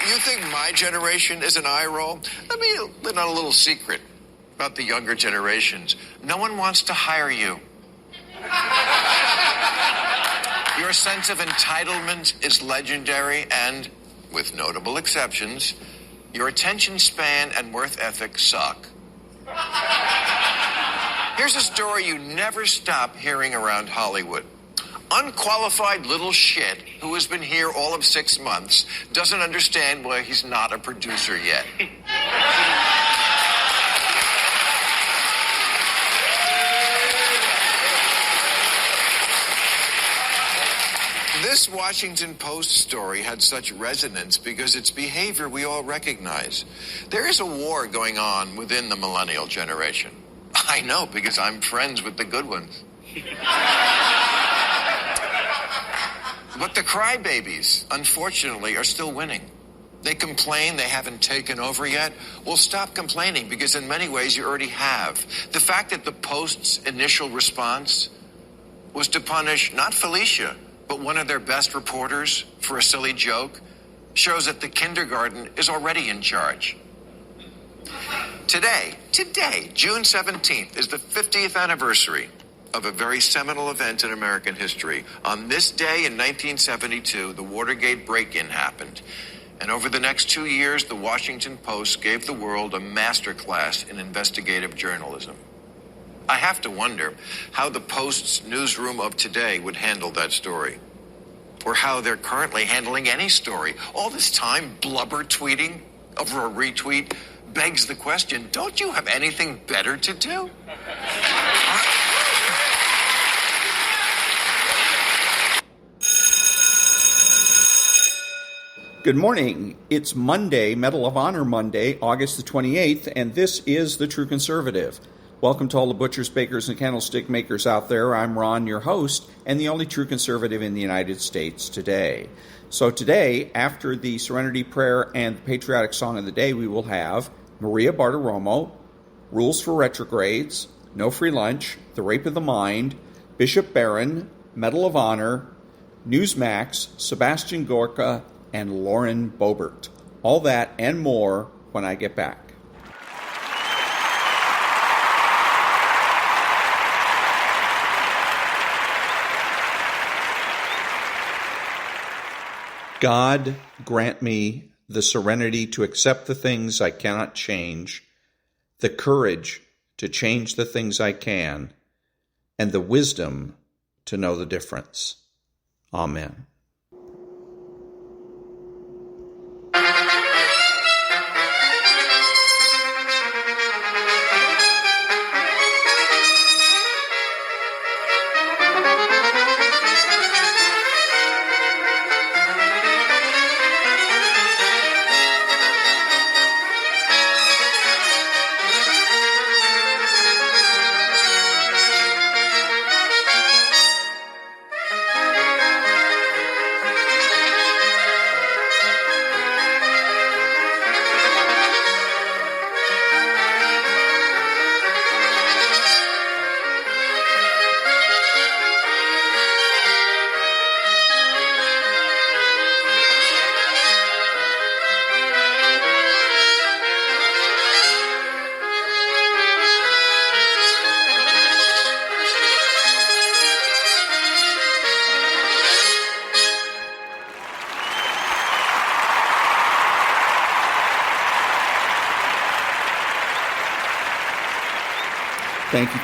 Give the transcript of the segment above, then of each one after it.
You think my generation is an eye roll? Let me let out a little secret about the younger generations. No one wants to hire you. Your sense of entitlement is legendary, and, with notable exceptions, your attention span and worth ethic suck. Here's a story you never stop hearing around Hollywood. Unqualified little shit who has been here all of 6 months doesn't understand why he's not a producer yet. This Washington Post story had such resonance because it's behavior we all recognize. There is a war going on within the millennial generation. I know because I'm friends with the good ones. But the crybabies, unfortunately, are still winning. They complain they haven't taken over yet. Well, stop complaining because in many ways you already have. The fact that the Post's initial response was to punish not Felicia, but one of their best reporters for a silly joke shows that the kindergarten is already in charge. Today, June 17th, is the 50th anniversary of a very seminal event in American history. On this day in 1972, the Watergate break-in happened. And over the next 2 years, the Washington Post gave the world a masterclass in investigative journalism. I have to wonder how the Post's newsroom of today would handle that story. Or how they're currently handling any story. All this time blubber tweeting over a retweet begs the question, don't you have anything better to do? Good morning. It's Monday, Medal of Honor Monday, August the 28th, and this is The True Conservative. Welcome to all the butchers, bakers, and candlestick makers out there. I'm Ron, your host, and the only true conservative in the United States today. So today, after the Serenity prayer and the patriotic song of the day, we will have Maria-Bartiromo, Rules for Retrogrades, No Free Lunch, The Rape of the Mind, Bishop-Barron, Medal of Honor, Newsmax, Sebastien-Gorka, and loeren-boebert. All that and more when I get back. God, grant me the serenity to accept the things I cannot change, the courage to change the things I can, and the wisdom to know the difference. Amen.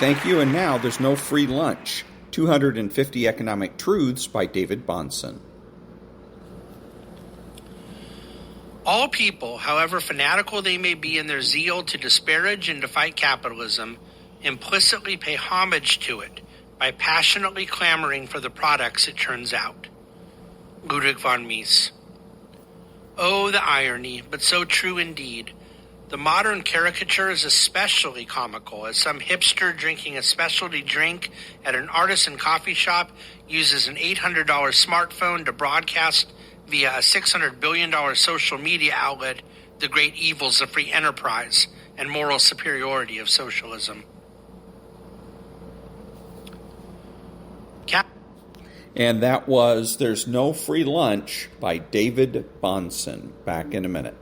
Thank you. And now there's no free lunch. 250 Economic Truths by David-Bahnsen. All people, however fanatical they may be in their zeal to disparage and to fight capitalism, implicitly pay homage to it by passionately clamoring for the products it turns out. Ludwig von Mises. Oh, the irony, but so true indeed. The modern caricature is especially comical, as some hipster drinking a specialty drink at an artisan coffee shop uses an $800 smartphone to broadcast via a $600 billion social media outlet the great evils of free enterprise and moral superiority of socialism. And that was There's No Free Lunch by David-Bahnsen. Back in a minute.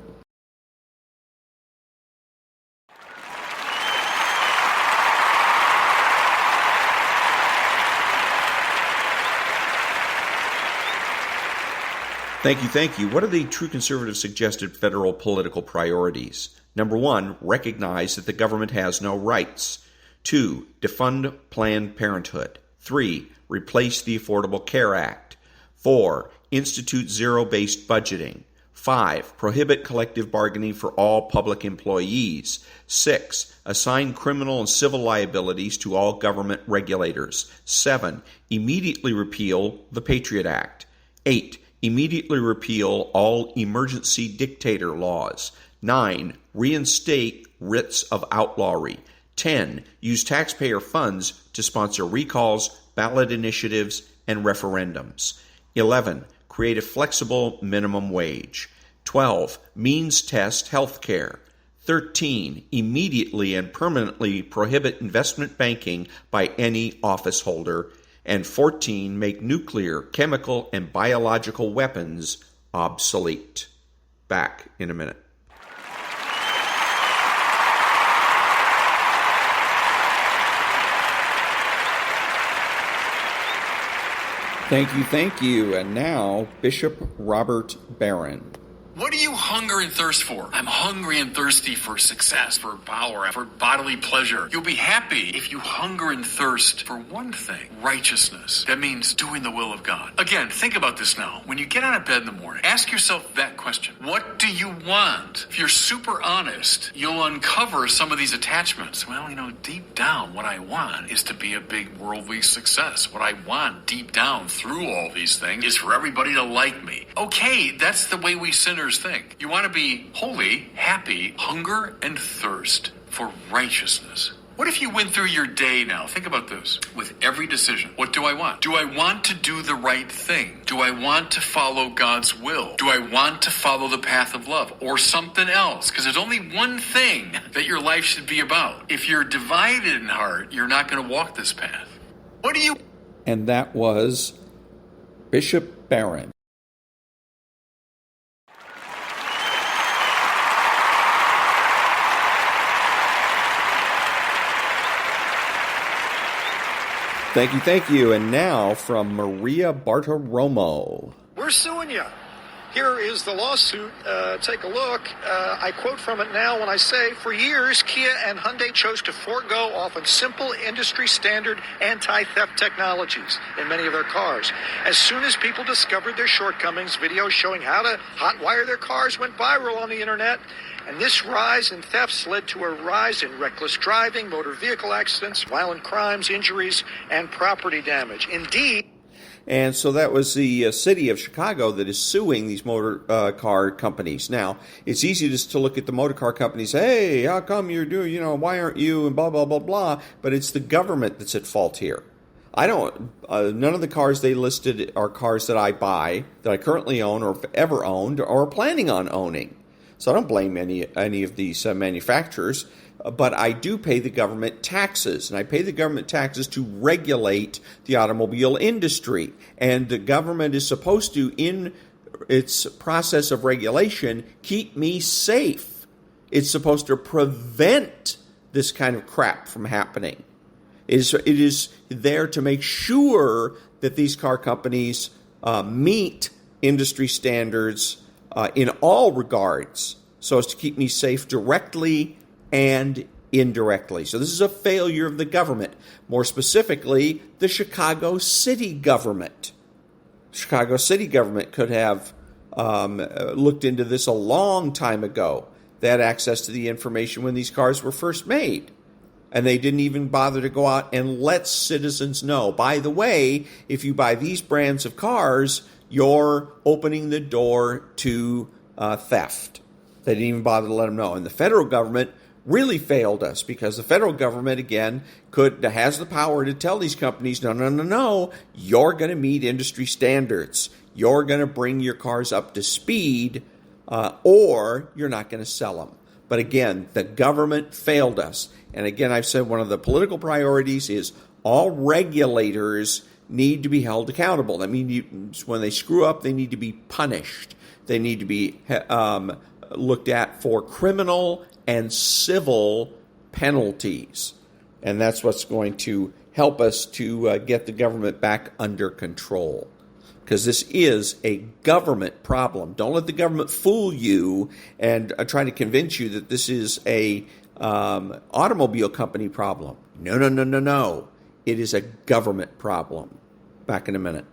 Thank you. What are the true conservative suggested federal political priorities? Number 1, recognize that the government has no rights. 2, defund Planned Parenthood. 3, replace the Affordable Care Act. 4, institute zero-based budgeting. 5, prohibit collective bargaining for all public employees. 6, assign criminal and civil liabilities to all government regulators. 7, immediately repeal the Patriot Act. 8, immediately repeal all emergency dictator laws. 9, reinstate writs of outlawry. 10, use taxpayer funds to sponsor recalls, ballot initiatives, and referendums. 11, create a flexible minimum wage. 12, means test health care. 13, immediately and permanently prohibit investment banking by any office holder. And 14, make nuclear, chemical, and biological weapons obsolete. Back in a minute. Thank you. And now, Bishop Robert Barron. What do you hunger and thirst for? I'm hungry and thirsty for success, for power, for bodily pleasure. You'll be happy if you hunger and thirst for one thing, righteousness. That means doing the will of God. Again, think about this now. When you get out of bed in the morning, ask yourself that question. What do you want? If you're super honest, you'll uncover some of these attachments. Well, deep down, what I want is to be a big worldly success. What I want deep down through all these things is for everybody to like me. Okay, that's the way we sinners think. You want to be holy, happy, hunger and thirst for righteousness. What if you went through your day now? Think about this. With every decision, what do I want? Do I want to do the right thing? Do I want to follow God's will? Do I want to follow the path of love or something else? Because there's only one thing that your life should be about. If you're divided in heart, you're not going to walk this path. What do you... And that was Bishop Barron. Thank you. And now from Maria-Bartiromo. We're suing you. Here is the lawsuit. Take a look. I quote from it now when I say, for years, Kia and Hyundai chose to forego often simple industry-standard anti-theft technologies in many of their cars. As soon as people discovered their shortcomings, videos showing how to hotwire their cars went viral on the internet. And this rise in thefts led to a rise in reckless driving, motor vehicle accidents, violent crimes, injuries, and property damage. Indeed. And so that was the city of Chicago that is suing these motor car companies. Now, it's easy just to look at the motor car companies, hey, how come you're doing, why aren't you, and blah, blah, blah, blah. But it's the government that's at fault here. None of the cars they listed are cars that I buy, that I currently own or have ever owned or are planning on owning. So I don't blame any of these manufacturers, but I do pay the government taxes, and I pay the government taxes to regulate the automobile industry. And the government is supposed to, in its process of regulation, keep me safe. It's supposed to prevent this kind of crap from happening. It is there to make sure that these car companies meet industry standards in all regards, so as to keep me safe directly and indirectly. So this is a failure of the government, more specifically, the Chicago city government. Chicago city government could have looked into this a long time ago. They had access to the information when these cars were first made. And they didn't even bother to go out and let citizens know. By the way, if you buy these brands of cars, you're opening the door to theft. They didn't even bother to let them know. And the federal government really failed us, because the federal government, again, has the power to tell these companies, no, you're going to meet industry standards. You're going to bring your cars up to speed, or you're not going to sell them. But again, the government failed us. And again, I've said one of the political priorities is all regulators need to be held accountable. That means when they screw up, they need to be punished. They need to be looked at for criminal and civil penalties. And that's what's going to help us to get the government back under control. Because this is a government problem. Don't let the government fool you and try to convince you that this is a automobile company problem. No. It is a government problem. Back in a minute.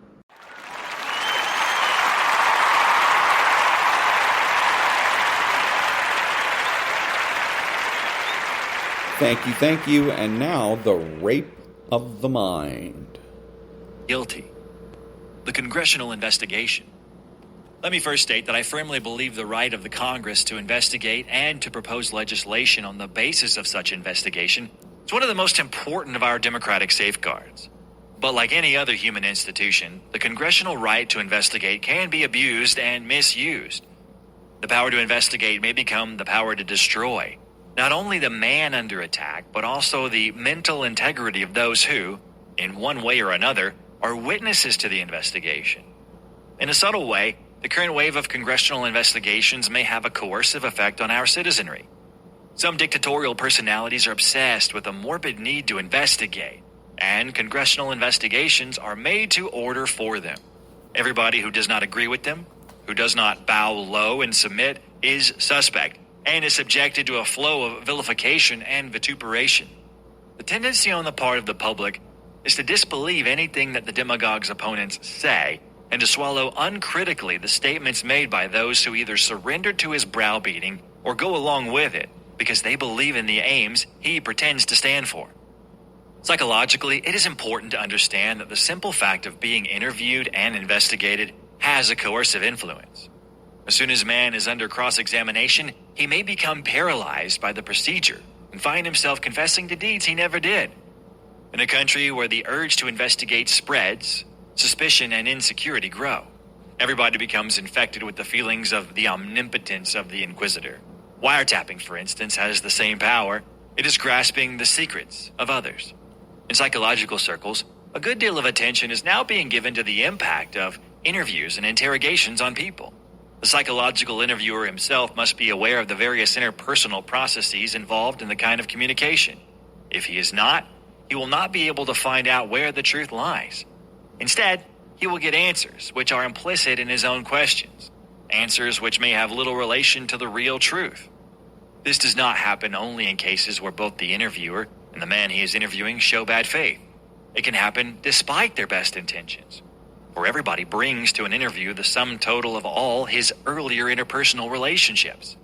Thank you. And now, the rape of the mind. Guilty. The congressional investigation. Let me first state that I firmly believe the right of the Congress to investigate and to propose legislation on the basis of such investigation is one of the most important of our democratic safeguards. But like any other human institution, the congressional right to investigate can be abused and misused. The power to investigate may become the power to destroy not only the man under attack, but also the mental integrity of those who, in one way or another, are witnesses to the investigation. In a subtle way, the current wave of congressional investigations may have a coercive effect on our citizenry. Some dictatorial personalities are obsessed with a morbid need to investigate, and congressional investigations are made to order for them. Everybody who does not agree with them, who does not bow low and submit, is suspect and is subjected to a flow of vilification and vituperation. The tendency on the part of the public is to disbelieve anything that the demagogue's opponents say and to swallow uncritically the statements made by those who either surrender to his browbeating or go along with it because they believe in the aims he pretends to stand for. Psychologically, it is important to understand that the simple fact of being interviewed and investigated has a coercive influence. As soon as man is under cross-examination, he may become paralyzed by the procedure and find himself confessing to deeds he never did. In a country where the urge to investigate spreads, suspicion and insecurity grow. Everybody becomes infected with the feelings of the omnipotence of the inquisitor. Wiretapping, for instance, has the same power. It is grasping the secrets of others. In psychological circles, a good deal of attention is now being given to the impact of interviews and interrogations on people. The psychological interviewer himself must be aware of the various interpersonal processes involved in the kind of communication. If he is not, he will not be able to find out where the truth lies. Instead, he will get answers which are implicit in his own questions, answers which may have little relation to the real truth. This does not happen only in cases where both the interviewer and the man he is interviewing show bad faith. It can happen despite their best intentions, for everybody brings to an interview the sum total of all his earlier interpersonal relationships.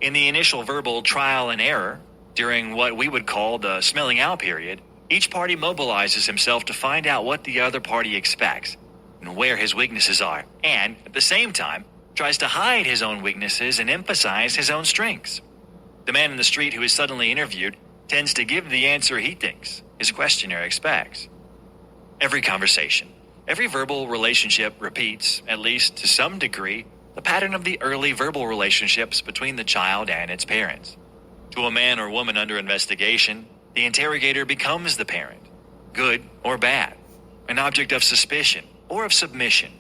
In the initial verbal trial and error, during what we would call the smelling out period, each party mobilizes himself to find out what the other party expects and where his weaknesses are, and at the same time tries to hide his own weaknesses and emphasize his own strengths. The man in the street who is suddenly interviewed tends to give the answer he thinks his questioner expects. Every conversation, every verbal relationship repeats, at least to some degree, the pattern of the early verbal relationships between the child and its parents. To a man or woman under investigation, the interrogator becomes the parent, good or bad, an object of suspicion or of submission.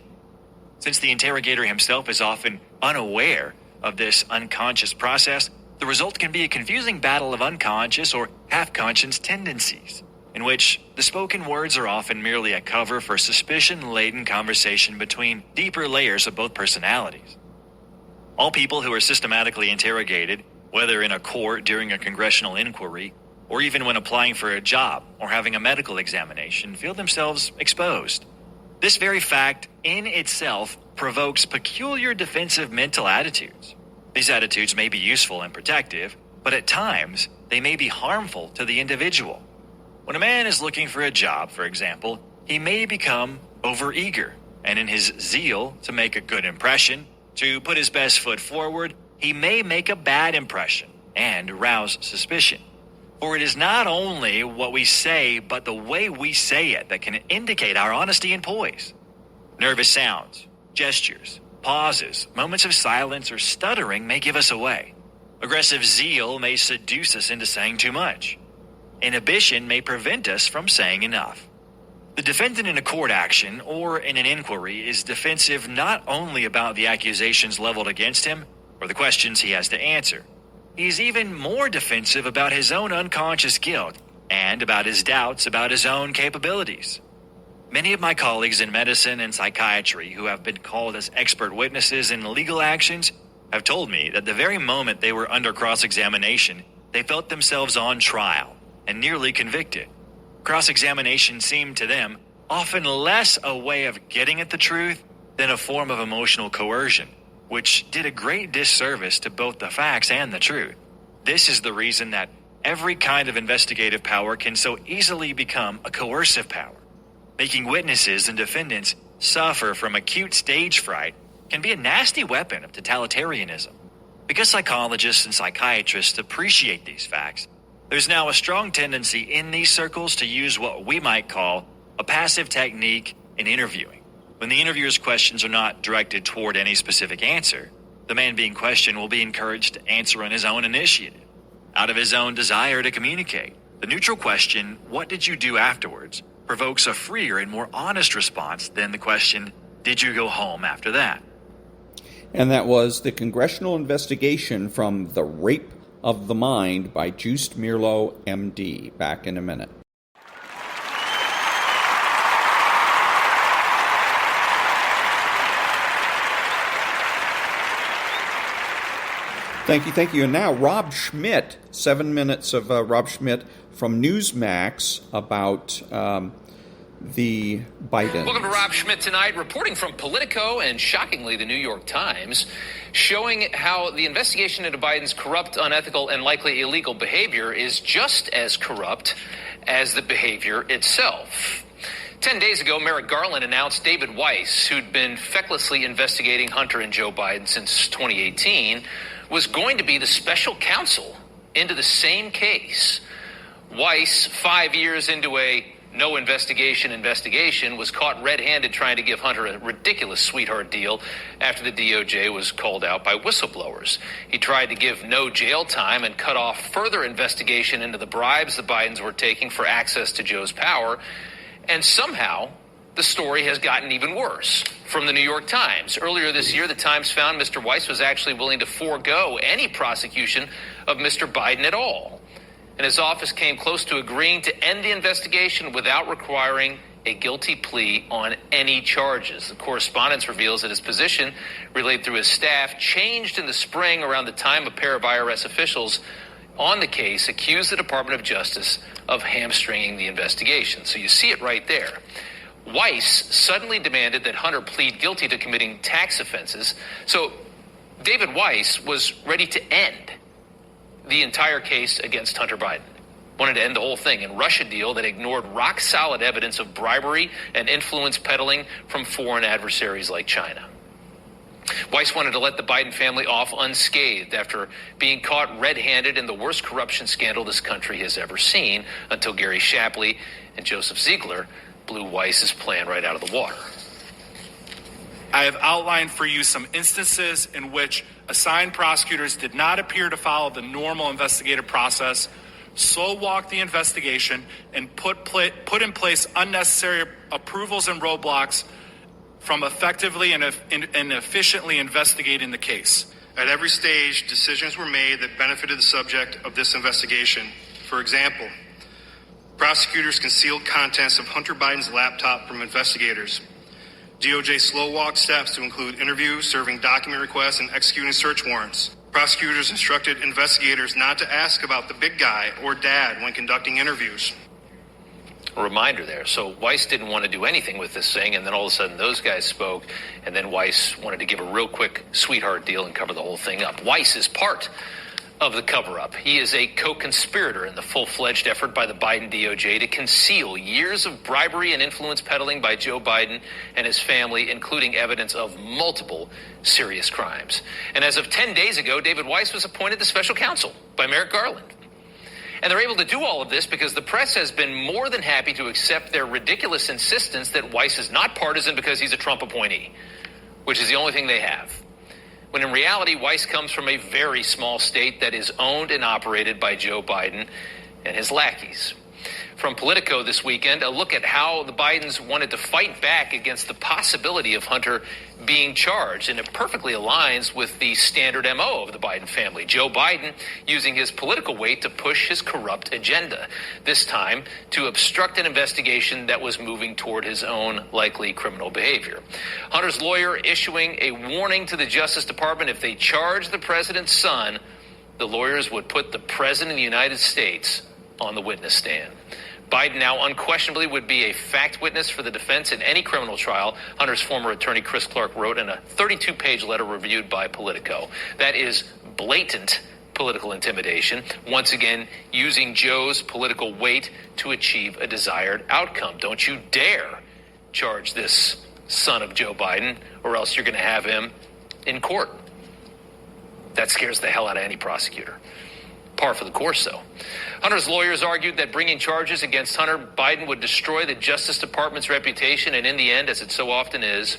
Since the interrogator himself is often unaware of this unconscious process, the result can be a confusing battle of unconscious or half-conscious tendencies, in which the spoken words are often merely a cover for suspicion-laden conversation between deeper layers of both personalities. All people who are systematically interrogated, whether in a court during a congressional inquiry, or even when applying for a job or having a medical examination, feel themselves exposed. This very fact in itself provokes peculiar defensive mental attitudes. These attitudes may be useful and protective, but at times they may be harmful to the individual. When a man is looking for a job, for example, he may become overeager, and in his zeal to make a good impression, to put his best foot forward, he may make a bad impression and arouse suspicion. For it is not only what we say, but the way we say it that can indicate our honesty and poise. Nervous sounds, gestures, pauses, moments of silence, or stuttering may give us away. Aggressive zeal may seduce us into saying too much. Inhibition may prevent us from saying enough. The defendant in a court action or in an inquiry is defensive not only about the accusations leveled against him or the questions he has to answer. He's even more defensive about his own unconscious guilt and about his doubts about his own capabilities. Many of my colleagues in medicine and psychiatry who have been called as expert witnesses in legal actions have told me that the very moment they were under cross-examination, they felt themselves on trial and nearly convicted. Cross-examination seemed to them often less a way of getting at the truth than a form of emotional coercion, which did a great disservice to both the facts and the truth. This is the reason that every kind of investigative power can so easily become a coercive power. Making witnesses and defendants suffer from acute stage fright can be a nasty weapon of totalitarianism. Because psychologists and psychiatrists appreciate these facts, there's now a strong tendency in these circles to use what we might call a passive technique in interviewing. When the interviewer's questions are not directed toward any specific answer, the man being questioned will be encouraged to answer on his own initiative, out of his own desire to communicate. The neutral question, "What did you do afterwards?" provokes a freer and more honest response than the question, "Did you go home after that?" And that was the congressional investigation from The Rape of the Mind by Joost-Meerlo, MD. Back in a minute. Thank you. And now Rob Schmidt, 7 minutes of Rob Schmidt from Newsmax about the Biden. Welcome to Rob Schmidt tonight, reporting from Politico and, shockingly, the New York Times, showing how the investigation into Biden's corrupt, unethical, and likely illegal behavior is just as corrupt as the behavior itself. 10 days ago, Merrick Garland announced David Weiss, who'd been fecklessly investigating Hunter and Joe Biden since 2018, was going to be the special counsel into the same case. Weiss, 5 years into a no investigation, was caught red-handed trying to give Hunter a ridiculous sweetheart deal after the DOJ was called out by whistleblowers. He tried to give no jail time and cut off further investigation into the bribes the Bidens were taking for access to Joe's power. And somehow, the story has gotten even worse. From the New York Times. Earlier this year, the Times found Mr. Weiss was actually willing to forego any prosecution of Mr. Biden at all. And his office came close to agreeing to end the investigation without requiring a guilty plea on any charges. The correspondence reveals that his position, relayed through his staff, changed in the spring around the time a pair of IRS officials on the case accused the Department of Justice of hamstringing the investigation. So you see it right there. Weiss suddenly demanded that Hunter plead guilty to committing tax offenses. So David Weiss was ready to end the entire case against Hunter Biden. Wanted to end the whole thing and rush a deal that ignored rock-solid evidence of bribery and influence peddling from foreign adversaries like China. Weiss wanted to let the Biden family off unscathed after being caught red-handed in the worst corruption scandal this country has ever seen, until Gary Shapley and Joseph Ziegler blew Weiss's plan right out of the water. I have outlined for you some instances in which assigned prosecutors did not appear to follow the normal investigative process, slow-walked the investigation, and put in place unnecessary approvals and roadblocks from effectively and efficiently investigating the case. At every stage, decisions were made that benefited the subject of this investigation. For example, prosecutors concealed contents of Hunter Biden's laptop from investigators. DOJ slow-walked steps to include interviews, serving document requests, and executing search warrants. Prosecutors instructed investigators not to ask about the big guy or dad when conducting interviews. A reminder there. So Weiss didn't want to do anything with this thing, and then all of a sudden those guys spoke, and then Weiss wanted to give a real quick sweetheart deal and cover the whole thing up. Weiss is part of the cover-up. He is a co-conspirator in the full-fledged effort by the Biden DOJ to conceal years of bribery and influence peddling by Joe Biden and his family, including evidence of multiple serious crimes. And as of 10 days ago, David Weiss was appointed the special counsel by Merrick Garland. And they're able to do all of this because the press has been more than happy to accept their ridiculous insistence that Weiss is not partisan because he's a Trump appointee, which is the only thing they have. When in reality, Weiss comes from a very small state that is owned and operated by Joe Biden and his lackeys. from Politico this weekend, a look at how the Bidens wanted to fight back against the possibility of Hunter being charged. And it perfectly aligns with the standard MO of the Biden family. Joe Biden using his political weight to push his corrupt agenda, this time to obstruct an investigation that was moving toward his own likely criminal behavior. Hunter's lawyer issuing a warning to the Justice Department: if they charge the president's son, the lawyers would put the president of the United States on the witness stand. Biden now unquestionably would be a fact witness for the defense in any criminal trial, Hunter's former attorney Chris Clark wrote in a 32-page letter reviewed by Politico. That is blatant political intimidation, once again using Joe's political weight to achieve a desired outcome. Don't you dare charge this son of Joe Biden, or else you're going to have him in court. That scares the hell out of any prosecutor. Par for the course, though. Hunter's lawyers argued that bringing charges against Hunter Biden would destroy the Justice Department's reputation, and in the end, as it so often is,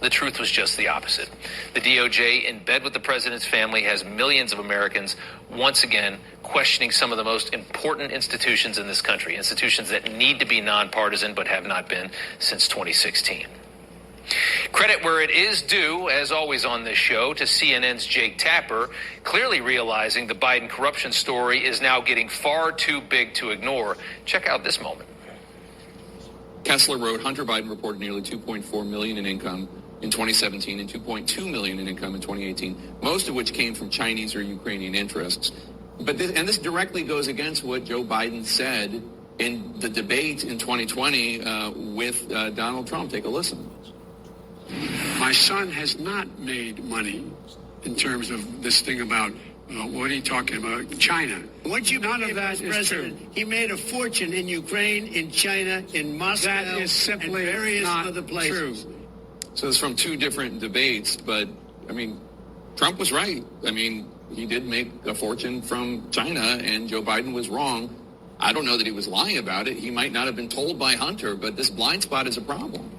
the truth was just the opposite. The DOJ, in bed with the president's family, has millions of Americans once again questioning some of the most important institutions in this country, institutions that need to be nonpartisan but have not been since 2016. Credit where it is due, as always on this show, to CNN's Jake Tapper, clearly realizing the Biden corruption story is now getting far too big to ignore. Check out this moment. Kessler wrote, Hunter Biden reported nearly $2.4 million in income in 2017 and $2.2 million in income in 2018, most of which came from Chinese or Ukrainian interests. But this directly goes against what Joe Biden said in the debate in 2020 with Donald Trump. Take a listen. My son has not made money in terms of this thing about what are you talking about? China. What you None of that is president, true. He made a fortune in Ukraine, in China, in Moscow, that is simply and various not other places. True. So it's from two different debates, but I mean, Trump was right. I mean, he did make a fortune from China, and Joe Biden was wrong. I don't know that he was lying about it. He might not have been told by Hunter, but this blind spot is a problem.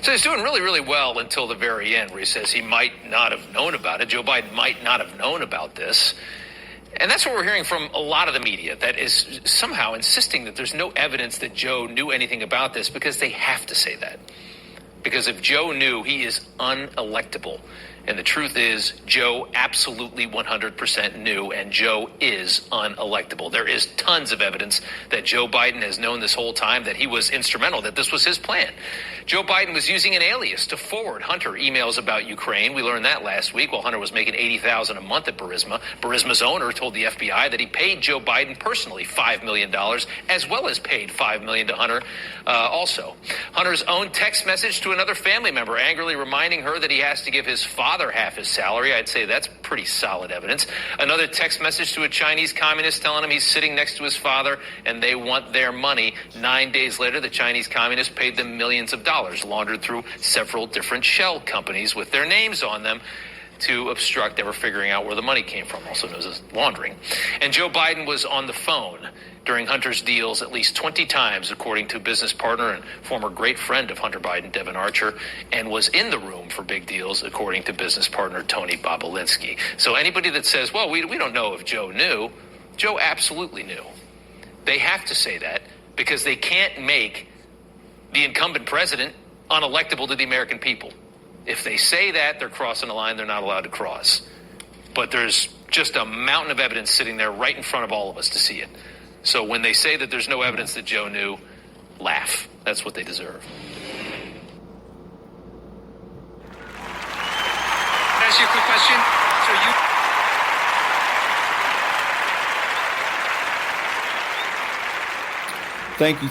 So he's doing really, really well until the very end, where he says he might not have known about it. Joe Biden might not have known about this. And that's what we're hearing from a lot of the media, that is somehow insisting that there's no evidence that Joe knew anything about this, because they have to say that. Because if Joe knew, he is unelectable. And the truth is, Joe absolutely 100% knew, and Joe is unelectable. There is tons of evidence that Joe Biden has known this whole time that he was instrumental, that this was his plan. Joe Biden was using an alias to forward Hunter emails about Ukraine. We learned that last week while Hunter was making $80,000 a month at Burisma. Burisma's owner told the FBI that he paid Joe Biden personally $5 million, as well as paid $5 million to Hunter also. Hunter's own text message to another family member, angrily reminding her that he has to give his father half his salary. I'd say that's pretty solid evidence. Another text message to a Chinese communist telling him he's sitting next to his father and they want their money. 9 days later, the Chinese communist paid them millions of dollars, laundered through several different shell companies with their names on them to obstruct ever figuring out where the money came from, also known as laundering. And Joe Biden was on the phone during Hunter's deals at least 20 times, according to business partner and former great friend of Hunter Biden, Devin Archer, and was in the room for big deals, according to business partner Tony Bobolinsky. So anybody that says, well, we don't know if Joe knew, Joe absolutely knew. They have to say that because they can't make the incumbent president unelectable to the American people. If they say that, they're crossing a line they're not allowed to cross. But there's just a mountain of evidence sitting there right in front of all of us to see it. So when they say that there's no evidence that Joe knew, laugh. That's what they deserve. Can I ask you a quick question?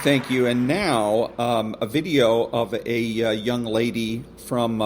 Thank you. And now a video of a young lady from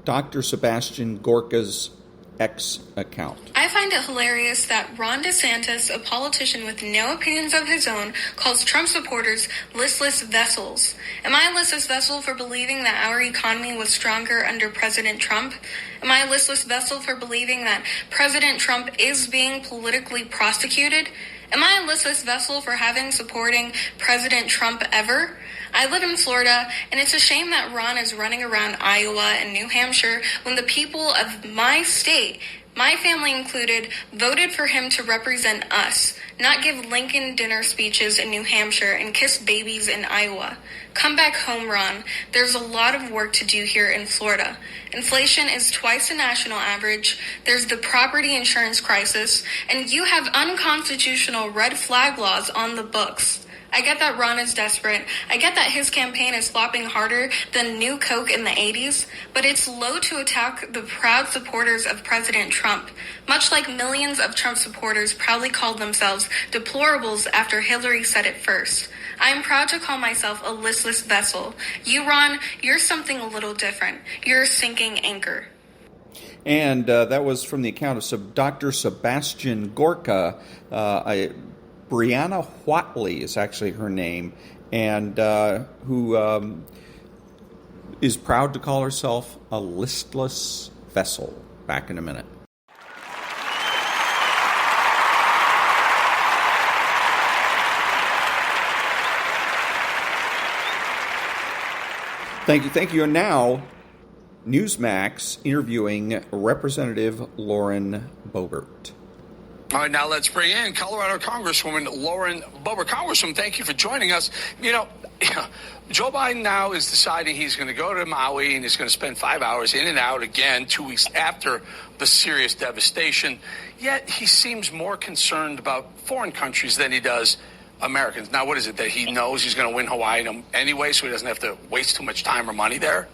Dr. Sebastian-Gorka's X account. I find it hilarious that Ron DeSantis, a politician with no opinions of his own, calls Trump supporters listless vessels. Am I a listless vessel for believing that our economy was stronger under President Trump? Am I a listless vessel for believing that President Trump is being politically prosecuted? Am I a listless vessel for supporting President Trump ever? I live in Florida, and it's a shame that Ron is running around Iowa and New Hampshire when the people of my state, my family included, voted for him to represent us, not give Lincoln dinner speeches in New Hampshire and kiss babies in Iowa. Come back home, Ron. There's a lot of work to do here in Florida. Inflation is twice the national average, there's the property insurance crisis, and you have unconstitutional red flag laws on the books. I get that Ron is desperate. I get that his campaign is flopping harder than New Coke in the 80s, but it's low to attack the proud supporters of President Trump, much like millions of Trump supporters proudly called themselves deplorables after Hillary said it first. I am proud to call myself a listless vessel. You, Ron, you're something a little different. You're a sinking anchor. And that was from the account of Dr. Sebastien-Gorka. Brianna Whatley is actually her name, and who is proud to call herself a listless vessel. Back in a minute. Thank you. And now, Newsmax interviewing Representative loeren-boebert. All right, now let's bring in Colorado Congresswoman loeren-boebert. Congresswoman, thank you for joining us. You know, Joe Biden now is deciding he's going to go to Maui and he's going to spend 5 hours in and out again 2 weeks after the serious devastation. Yet he seems more concerned about foreign countries than he does Americans. Now, what is it that he knows he's going to win Hawaii anyway, so he doesn't have to waste too much time or money there?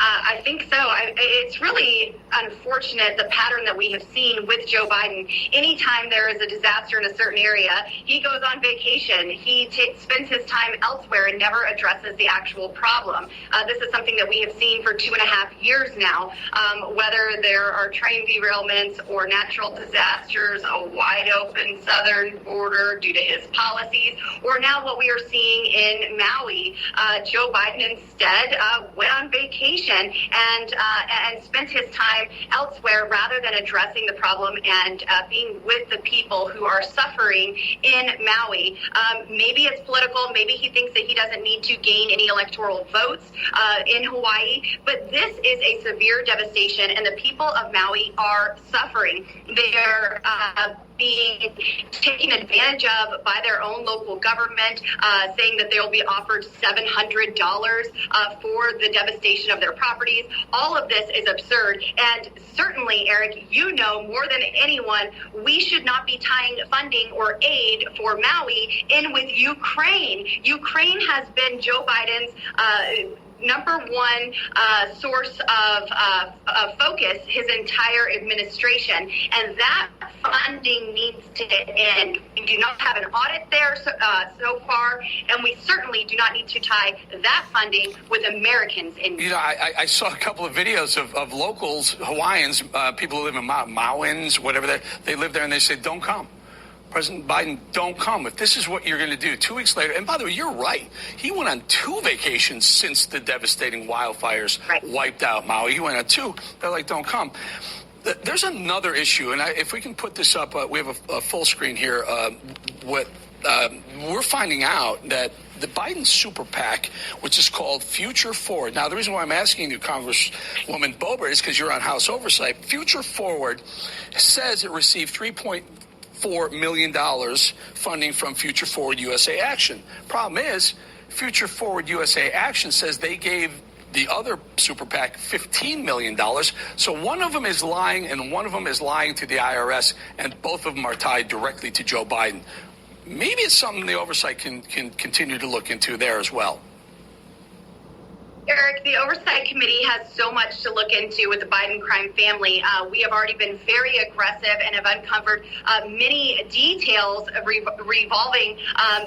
I think so. It's really unfortunate, the pattern that we have seen with Joe Biden. Anytime there is a disaster in a certain area, he goes on vacation. He spends his time elsewhere and never addresses the actual problem. This is something that we have seen for 2.5 years now, whether there are train derailments or natural disasters, a wide open southern border due to his policies, or now what we are seeing in Maui. Joe Biden instead went on vacation and spent his time elsewhere rather than addressing the problem and being with the people who are suffering in Maui. Maybe it's political. Maybe he thinks that he doesn't need to gain any electoral votes in Hawaii. But this is a severe devastation, and the people of Maui are suffering. They are being taken advantage of by their own local government, saying that they will be offered $700 for the devastation of their properties. All of this is absurd. And certainly, Eric, you know more than anyone, we should not be tying funding or aid for Maui in with Ukraine. Ukraine has been Joe Biden's number one source of focus his entire administration, and that funding needs to end. We do not have an audit there so far, and we certainly do not need to tie that funding with Americans in. You know, I saw a couple of videos of locals, Hawaiians, people who live in Mauians, whatever they live there, and they say, "Don't come. President Biden, don't come. If this is what you're going to do 2 weeks later," and by the way, you're right. He went on 2 vacations since the devastating wildfires wiped out Maui. He went on 2. They're like, don't come. There's another issue, and if we can put this up, we have a full screen here. We're finding out that the Biden super PAC, which is called Future Forward. Now, the reason why I'm asking you, Congresswoman Boebert, is because you're on House Oversight. Future Forward says it received $3.4 million funding from Future Forward USA Action. Problem is, Future Forward USA Action says they gave the other super PAC $15 million. So one of them is lying and one of them is lying to the IRS, and both of them are tied directly to Joe Biden. Maybe it's something the oversight can continue to look into there as well. Eric, the Oversight Committee has so much to look into with the Biden crime family. We have already been very aggressive and have uncovered many details revolving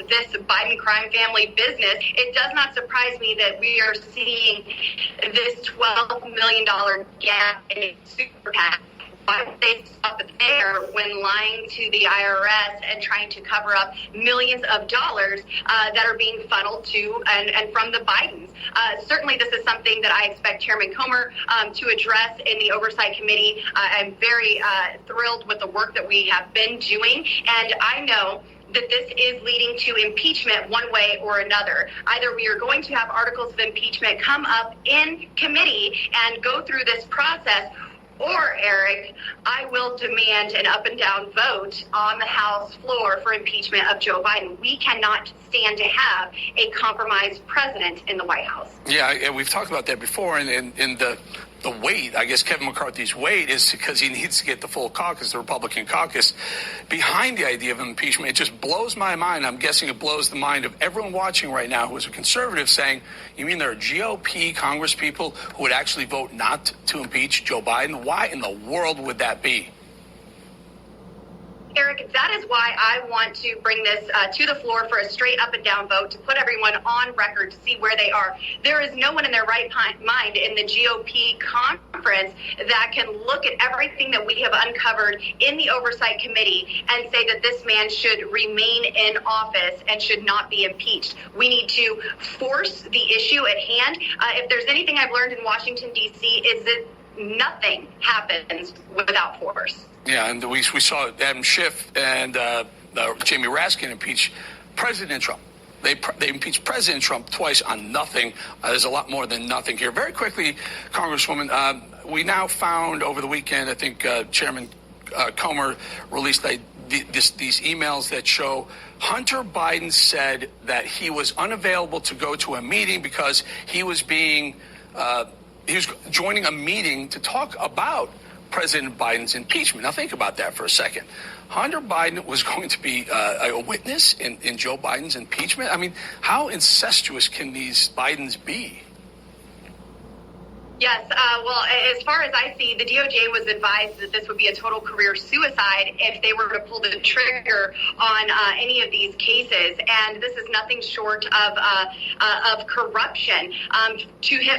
this Biden crime family business. It does not surprise me that we are seeing this $12 million gap in super PAC. Why would they stop it there when lying to the IRS and trying to cover up millions of dollars that are being funneled to and from the Bidens? Certainly, this is something that I expect Chairman Comer to address in the Oversight Committee. I'm very thrilled with the work that we have been doing, and I know that this is leading to impeachment one way or another. Either we are going to have articles of impeachment come up in committee and go through this process, or, Eric, I will demand an up and down vote on the House floor for impeachment of Joe Biden. We cannot stand to have a compromised president in the White House. Yeah, we've talked about that before, and the weight, I guess Kevin McCarthy's weight, is because he needs to get the full caucus, the Republican caucus, behind the idea of impeachment. It just blows my mind. I'm guessing it blows the mind of everyone watching right now who is a conservative, saying, you mean there are GOP Congress people who would actually vote not to impeach Joe Biden? Why in the world would that be? Eric, that is why I want to bring this to the floor for a straight up and down vote to put everyone on record to see where they are. There is no one in their right mind in the GOP conference that can look at everything that we have uncovered in the Oversight Committee and say that this man should remain in office and should not be impeached. We need to force the issue at hand. If there's anything I've learned in Washington, D.C., is that nothing happens without force. Yeah, and we saw Adam Schiff and Jamie Raskin impeach President Trump. They impeached President Trump twice on nothing. There's a lot more than nothing here. Very quickly, Congresswoman, we now found over the weekend, I think Chairman Comer released these emails that show Hunter Biden said that he was unavailable to go to a meeting because he was joining a meeting to talk about President Biden's impeachment. Now think about that for a second. Hunter Biden was going to be a witness in Joe Biden's impeachment. I mean, how incestuous can these Bidens be? Yes. Well, as far as I see, the DOJ was advised that this would be a total career suicide if they were to pull the trigger on any of these cases. And this is nothing short of corruption.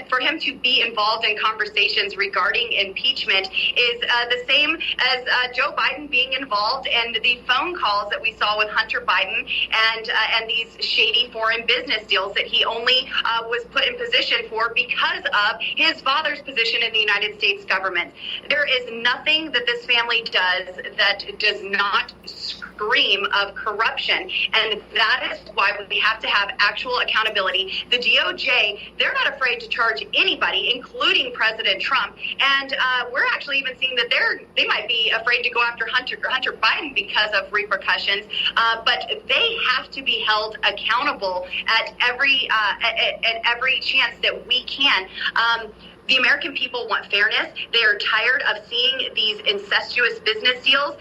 For him to be involved in conversations regarding impeachment is the same as Joe Biden being involved in the phone calls that we saw with Hunter Biden and these shady foreign business deals that he only was put in position for because of his father's position in the United States government. There is nothing that this family does that does not scream of corruption, and that is why we have to have actual accountability. The DOJ, they're not afraid to charge anybody, including President Trump, and we're actually even seeing that they might be afraid to go after Hunter Biden because of repercussions, but they have to be held accountable at every chance that we can. The American people want fairness. They are tired of seeing these incestuous business deals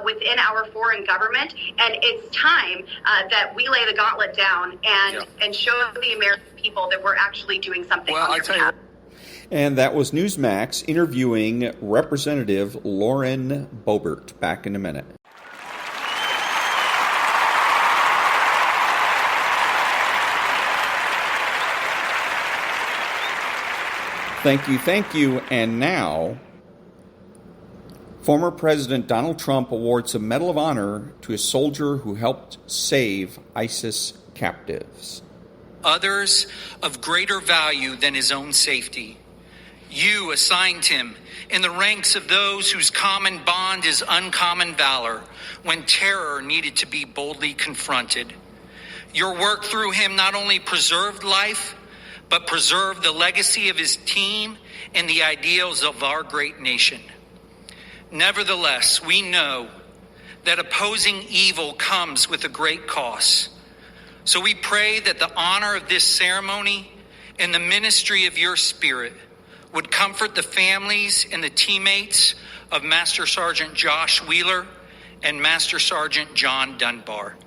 within our foreign government, and it's time that we lay the gauntlet down and show the American people that we're actually doing something on their behalf. And that was Newsmax interviewing Representative Loeren-Boebert. Back in a minute. Thank you. And now, former President Donald Trump awards a Medal of Honor to a soldier who helped save ISIS captives. Others of greater value than his own safety. You assigned him in the ranks of those whose common bond is uncommon valor when terror needed to be boldly confronted. Your work through him not only preserved life, but preserve the legacy of his team and the ideals of our great nation. Nevertheless, we know that opposing evil comes with a great cost. So we pray that the honor of this ceremony and the ministry of your Spirit would comfort the families and the teammates of Master Sergeant Josh Wheeler and Master Sergeant John Dunbar.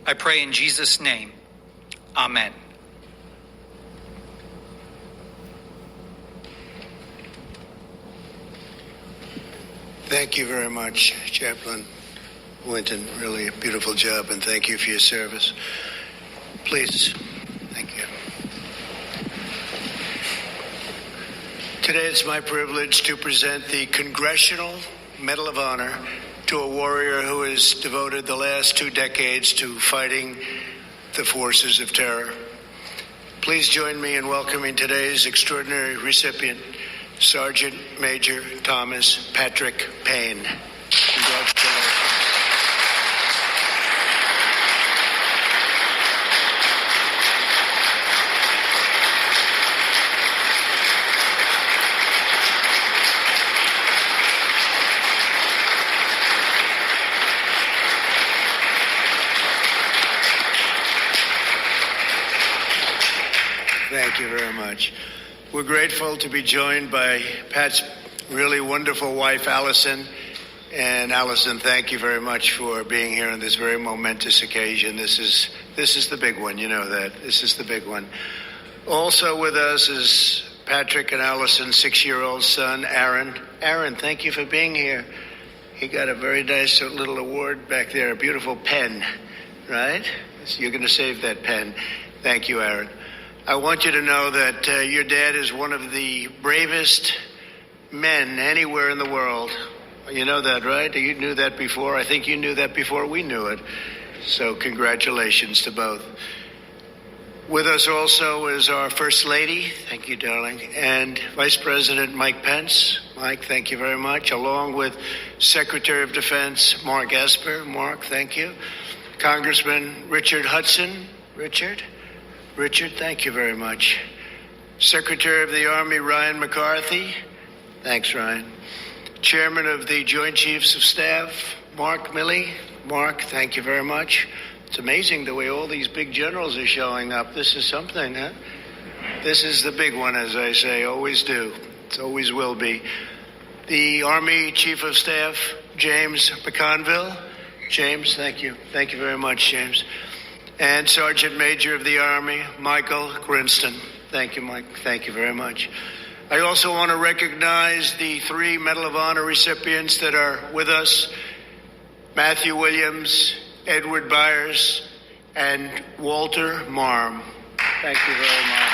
I pray in Jesus' name. Amen. Thank you very much, Chaplain Winton. Really a beautiful job, and thank you for your service. Please. Thank you. Today it's my privilege to present the Congressional Medal of Honor to a warrior who has devoted the last 2 decades to fighting the forces of terror. Please join me in welcoming today's extraordinary recipient, Sergeant Major Thomas Patrick Payne. Congratulations. Thank you very much. We're grateful to be joined by Pat's really wonderful wife, Allison. And Allison, thank you very much for being here on this very momentous occasion. This is the big one, you know that. This is the big one. Also with us is Patrick and Allison's 6-year-old son, Aaron. Aaron, thank you for being here. He got a very nice little award back there, a beautiful pen, right? So you're going to save that pen. Thank you, Aaron. I want you to know that your dad is one of the bravest men anywhere in the world. You know that, right? You knew that before. I think you knew that before we knew it. So congratulations to both. With us also is our First Lady, thank you, darling, and Vice President Mike Pence. Mike, thank you very much, along with Secretary of Defense Mark Esper. Mark, thank you. Congressman Richard Hudson. Richard, thank you very much. Secretary of the Army Ryan McCarthy. Thanks, Ryan. Chairman of the Joint Chiefs of Staff, Mark Milley. Mark, thank you very much. It's amazing the way all these big generals are showing up. This is something, huh? This is the big one, as I say, always do. It always will be. The Army Chief of Staff, James McConville. James, thank you. Thank you very much, James. And Sergeant Major of the Army, Michael Grinston. Thank you, Mike. Thank you very much. I also want to recognize the 3 Medal of Honor recipients that are with us: Matthew Williams, Edward Byers, and Walter Marm. Thank you very much.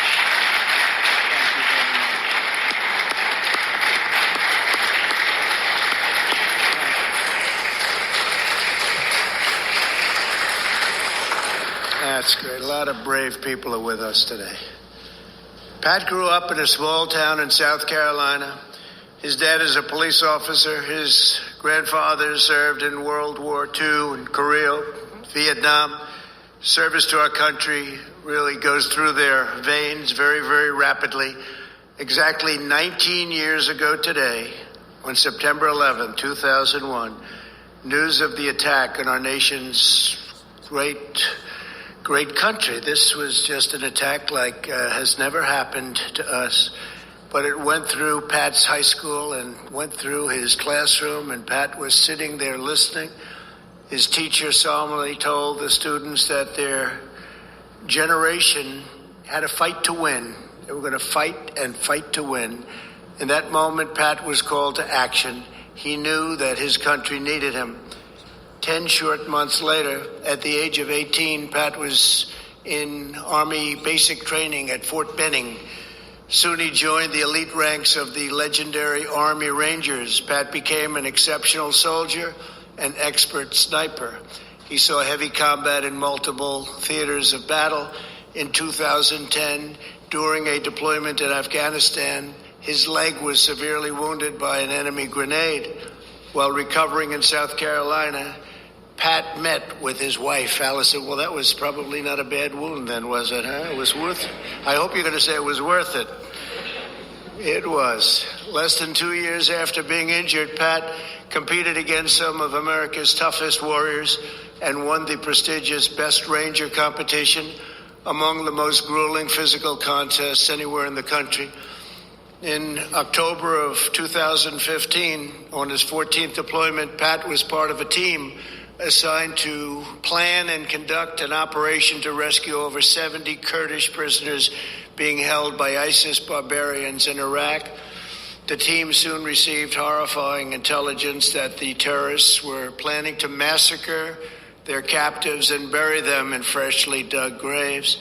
Thank you very much. That's great. A lot of brave people are with us today. Pat grew up in a small town in South Carolina. His dad is a police officer. His grandfather served in World War II in Korea, Vietnam. Service to our country really goes through their veins very, very rapidly. Exactly 19 years ago today, on September 11, 2001, news of the attack on our nation's great country. This was just an attack like has never happened to us. But it went through Pat's high school and went through his classroom, and Pat was sitting there listening. His teacher solemnly told the students that their generation had a fight to win. They were going to fight and fight to win. In that moment, Pat was called to action. He knew that his country needed him. 10 short months later, at the age of 18, Pat was in Army basic training at Fort Benning. Soon he joined the elite ranks of the legendary Army Rangers. Pat became an exceptional soldier and expert sniper. He saw heavy combat in multiple theaters of battle. In 2010, during a deployment in Afghanistan, his leg was severely wounded by an enemy grenade. While recovering in South Carolina, Pat met with his wife, Allison. Well, that was probably not a bad wound then, was it, huh? It was worth it. I hope you're going to say it was worth it. It was. Less than 2 years after being injured, Pat competed against some of America's toughest warriors and won the prestigious Best Ranger competition, among the most grueling physical contests anywhere in the country. In October of 2015, on his 14th deployment, Pat was part of a team assigned to plan and conduct an operation to rescue over 70 Kurdish prisoners being held by ISIS barbarians in Iraq. The team soon received horrifying intelligence that the terrorists were planning to massacre their captives and bury them in freshly dug graves.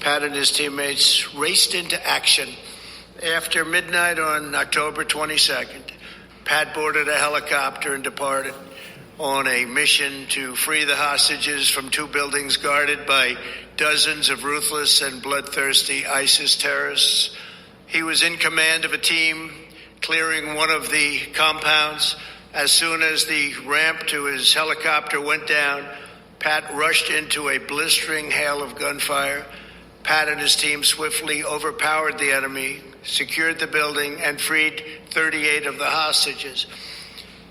Pat and his teammates raced into action. After midnight on October 22nd, Pat boarded a helicopter and departed on a mission to free the hostages from 2 buildings guarded by dozens of ruthless and bloodthirsty ISIS terrorists. He was in command of a team clearing one of the compounds. As soon as the ramp to his helicopter went down, Pat rushed into a blistering hail of gunfire. Pat and his team swiftly overpowered the enemy, secured the building, and freed 38 of the hostages.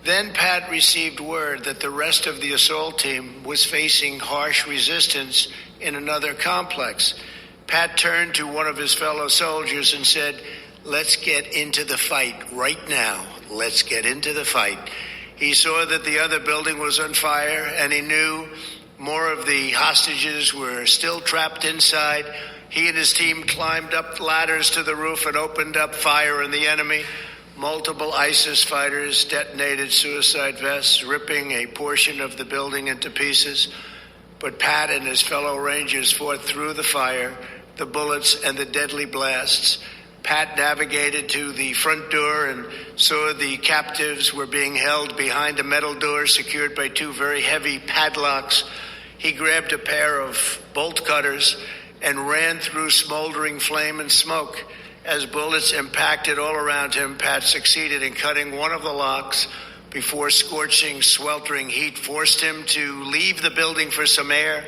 Then Pat received word that the rest of the assault team was facing harsh resistance in another complex. Pat turned to one of his fellow soldiers and said, "Let's get into the fight right now. Let's get into the fight." He saw that the other building was on fire, and he knew more of the hostages were still trapped inside. He and his team climbed up ladders to the roof and opened up fire on the enemy. Multiple ISIS fighters detonated suicide vests, ripping a portion of the building into pieces. But Pat and his fellow Rangers fought through the fire, the bullets, and the deadly blasts. Pat navigated to the front door and saw the captives were being held behind a metal door secured by two very heavy padlocks. He grabbed a pair of bolt cutters and ran through smoldering flame and smoke. As bullets impacted all around him, Pat succeeded in cutting one of the locks before scorching, sweltering heat forced him to leave the building for some air.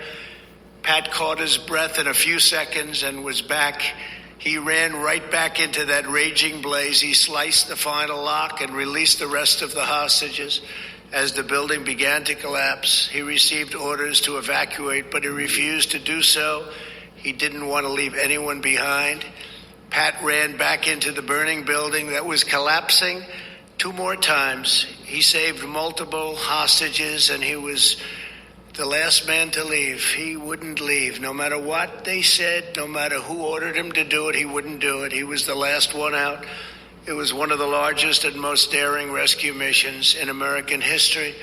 Pat caught his breath in a few seconds and was back. He ran right back into that raging blaze. He sliced the final lock and released the rest of the hostages. As the building began to collapse, he received orders to evacuate, but he refused to do so. He didn't want to leave anyone behind. Pat ran back into the burning building that was collapsing 2 more times. He saved multiple hostages, and he was the last man to leave. He wouldn't leave. No matter what they said, no matter who ordered him to do it, he wouldn't do it. He was the last one out. It was one of the largest and most daring rescue missions in American history.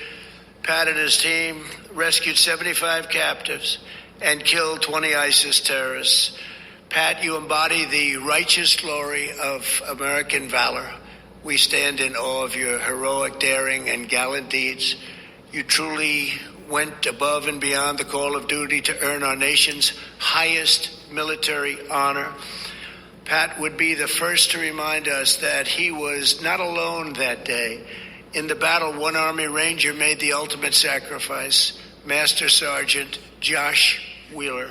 Pat and his team rescued 75 captives and killed 20 ISIS terrorists. Pat, you embody the righteous glory of American valor. We stand in awe of your heroic daring and gallant deeds. You truly went above and beyond the call of duty to earn our nation's highest military honor. Pat would be the first to remind us that he was not alone that day. In the battle, one Army Ranger made the ultimate sacrifice, Master Sergeant Josh Wheeler.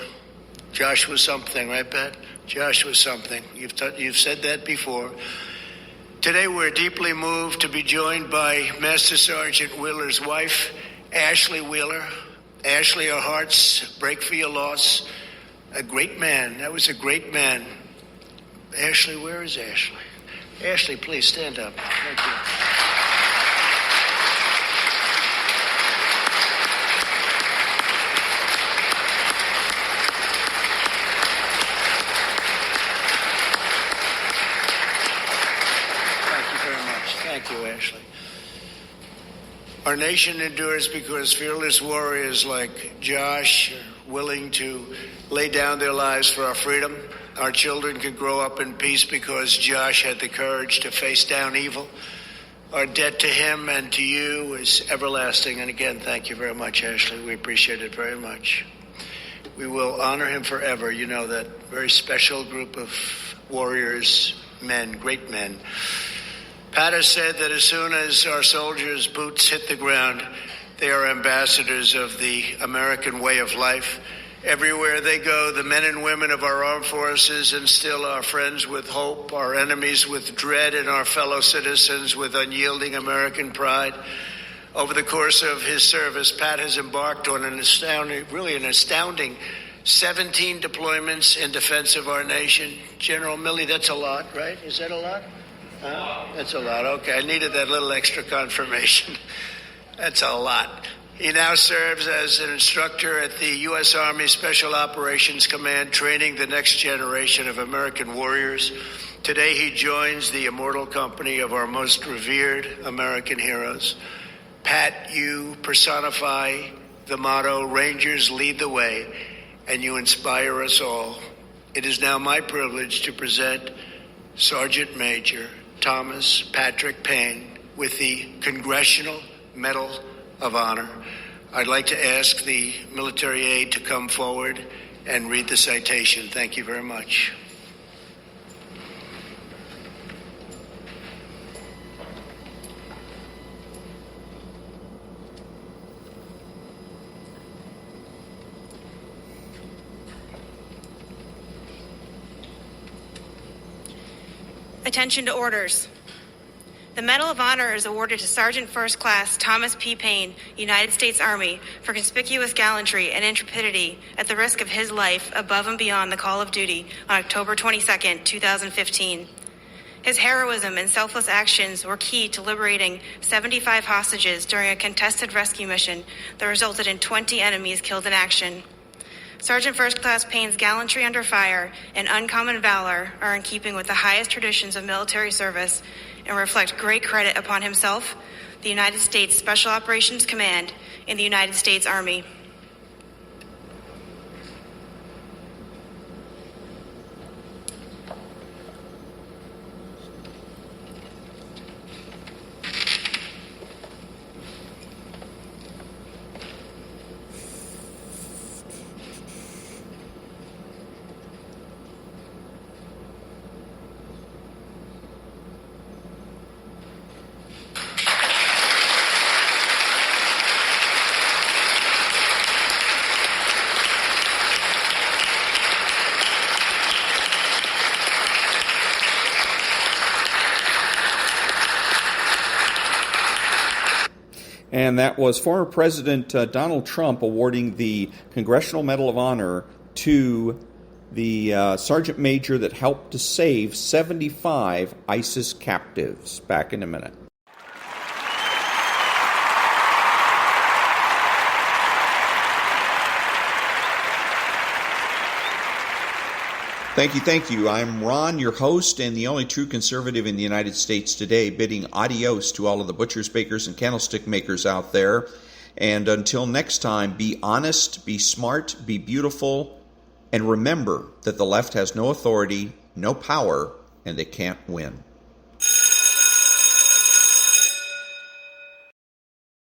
Josh was something, right, Pat? Josh was something. You've said that before. Today, we're deeply moved to be joined by Master Sergeant Wheeler's wife, Ashley Wheeler. Ashley, our hearts break for your loss. A great man. That was a great man. Ashley, where is Ashley? Ashley, please stand up. Thank you. Thank you, Ashley. Our nation endures because fearless warriors like Josh are willing to lay down their lives for our freedom. Our children can grow up in peace because Josh had the courage to face down evil. Our debt to him and to you is everlasting. And again, thank you very much, Ashley. We appreciate it very much. We will honor him forever. You know, that very special group of warriors, men, great men. Pat has said that as soon as our soldiers' boots hit the ground, they are ambassadors of the American way of life. Everywhere they go, the men and women of our armed forces instill our friends with hope, our enemies with dread, and our fellow citizens with unyielding American pride. Over the course of his service, Pat has embarked on an astounding 17 deployments in defense of our nation. General Milley, that's a lot, right? Is that a lot? That's a lot. Okay, I needed that little extra confirmation. That's a lot. He now serves as an instructor at the U.S. Army Special Operations Command, training the next generation of American warriors. Today, he joins the immortal company of our most revered American heroes. Pat, you personify the motto, Rangers lead the way, and you inspire us all. It is now my privilege to present Sergeant Major Thomas Patrick Payne with the Congressional Medal of Honor. I'd like to ask the military aide to come forward and read the citation. Thank you very much. Attention to orders. The Medal of Honor is awarded to Sergeant First Class Thomas P. Payne, United States Army, for conspicuous gallantry and intrepidity at the risk of his life above and beyond the call of duty on October 22, 2015. His heroism and selfless actions were key to liberating 75 hostages during a contested rescue mission that resulted in 20 enemies killed in action. Sergeant First Class Payne's gallantry under fire and uncommon valor are in keeping with the highest traditions of military service and reflect great credit upon himself, the United States Special Operations Command, and the United States Army. And that was former President Donald Trump awarding the Congressional Medal of Honor to the Sergeant Major that helped to save 75 ISIS captives. Back in a minute. Thank you. I'm Ron, your host, and the only true conservative in the United States today, bidding adios to all of the butchers, bakers, and candlestick makers out there. And until next time, be honest, be smart, be beautiful, and remember that the left has no authority, no power, and they can't win.